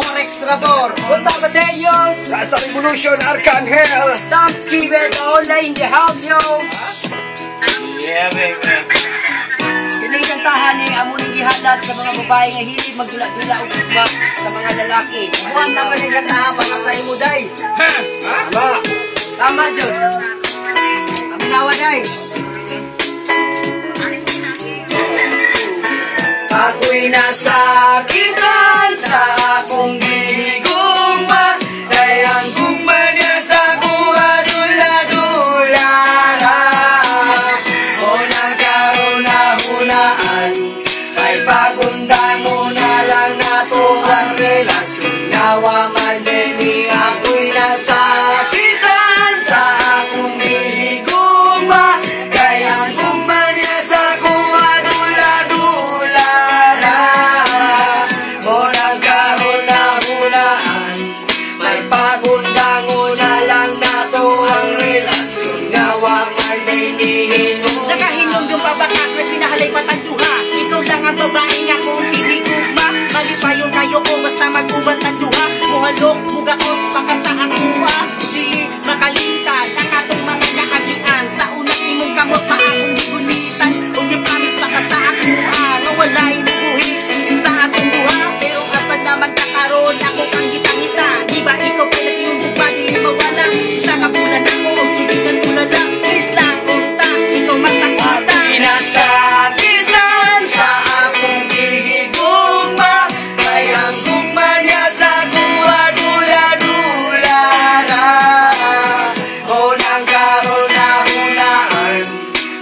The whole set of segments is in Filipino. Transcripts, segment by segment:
Forex Rabor, Punta Badeos, Sa Revolution Arcangel, Damski with online in the house, yo. Yeah, baby. Kining kantahan ni amo ning gihalat sa mga babae nga hilig magdula-dula og ugma sa mga lalaki. Buwan naman ning kantahan para sa imo day. Tama. Tama jud. Aminawa day. Ako'y nasakitan sa akong gigugma, kaya ang gugma niya sa kuha dula-dulara. O nagkaroon-hunaan, may pagundang muna lang nato ang relasyon. Nawa man din ako'y nasakitan sa akong gigugma, kaya ang gugma niya sa kuha dula-dulara. O nagkaroon-hunaan, may pagundang-una lang nato ang relasyon. Nawa man din hinom. Nakahinom yung pabakas na pinahalay patagduha. Ikaw lang ang babae nga kung tinigugma. Malipayon kayo ko basta mag-ubat ang duha. Muhalok, mugaos, makasa ang kuha. Dili makalintan ang atong mga naagian. Sa unang imong kamot maakong gunitan. Kung di promise makasa ang kuha. Nga walay nabuhi sa atong duha. Pero kasad na magkakaroon ako ang gitangita. Di ba ikaw pa nag-iumbog pa dili mawala. Isa ka bulan ako o sigitan tulala. Please lang, unta, ikaw magkakita. Pinasakitan sa akong gigugma, kaya ang gugma niya sa kuha dula-dulara. O nagkaroon-hunaan,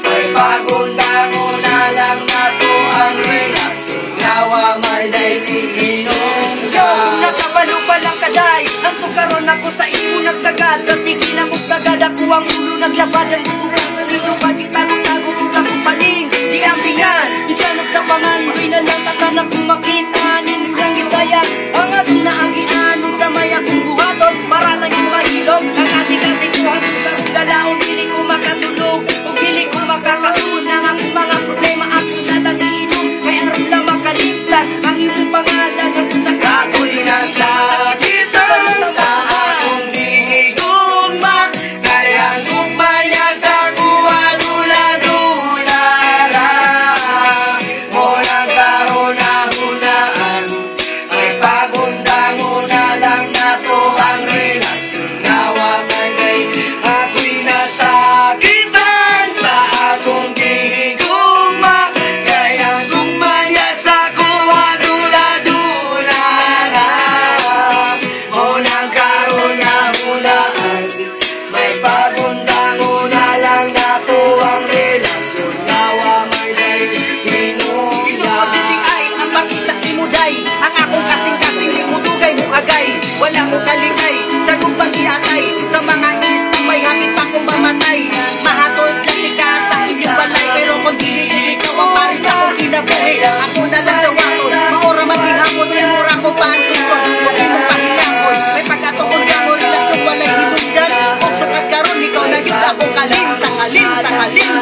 may pagundang-una lang nato ang relasyon. Nawa may dayliginom ka. Nakabalo pa lang kaday. Ang tukaron ako sa imo nagtagad. Sa sige na mong tagad ako ang ulo naglabad. Ang tutukan sa inyo pagkitago-tago kung akong paling. Di ambingan, bisanog sa pangan. Pinalatakan akong makita. Ninulang isayang ang atong naagian. Sa may akong buhaton para lang yung mahilog. Ang ating-ating buhat sa dalaon. Dili ko makatulog o dili ko makakaun. Ang akong mga problema ako na lang iinom. Kaya aron lang makaligtan ang iyong pangalan. Ang sa Ako'y nasakitan sa akong gigugma, kaya ang gugma niya sa kuha dula-dulara. O nagkaroon-hunaan, may pagundang-una lang nato ang relasyon. Nawa man day ako'y nasakitan sa akong gigugma, kaya ang gugma niya sa kuha dula-dulara. O nagkaroon-hunaan, may pagundang-una lang nato ang relasyon. Nawa may day hinom Ito dili ay ang baki sa imo day. Ang akong kasing-kasing di mo dugay mo agay. Wala ko kaligay sa gubang iatay. Sa mga istamay hangit akong mamatay. Mahatod lang ka sa inyong balay. Pero kung dili ikaw ang paris akong kinabuhi. Ako na lang daw ako. Maora maghihapon. May mura ko pa ang gusto. Huwag mong pahinakon. May pagkatuon ka mo relasyon walay hinugdan. Kung sukat karon ikaw na yun ako kalim. Tangalim, tangalim.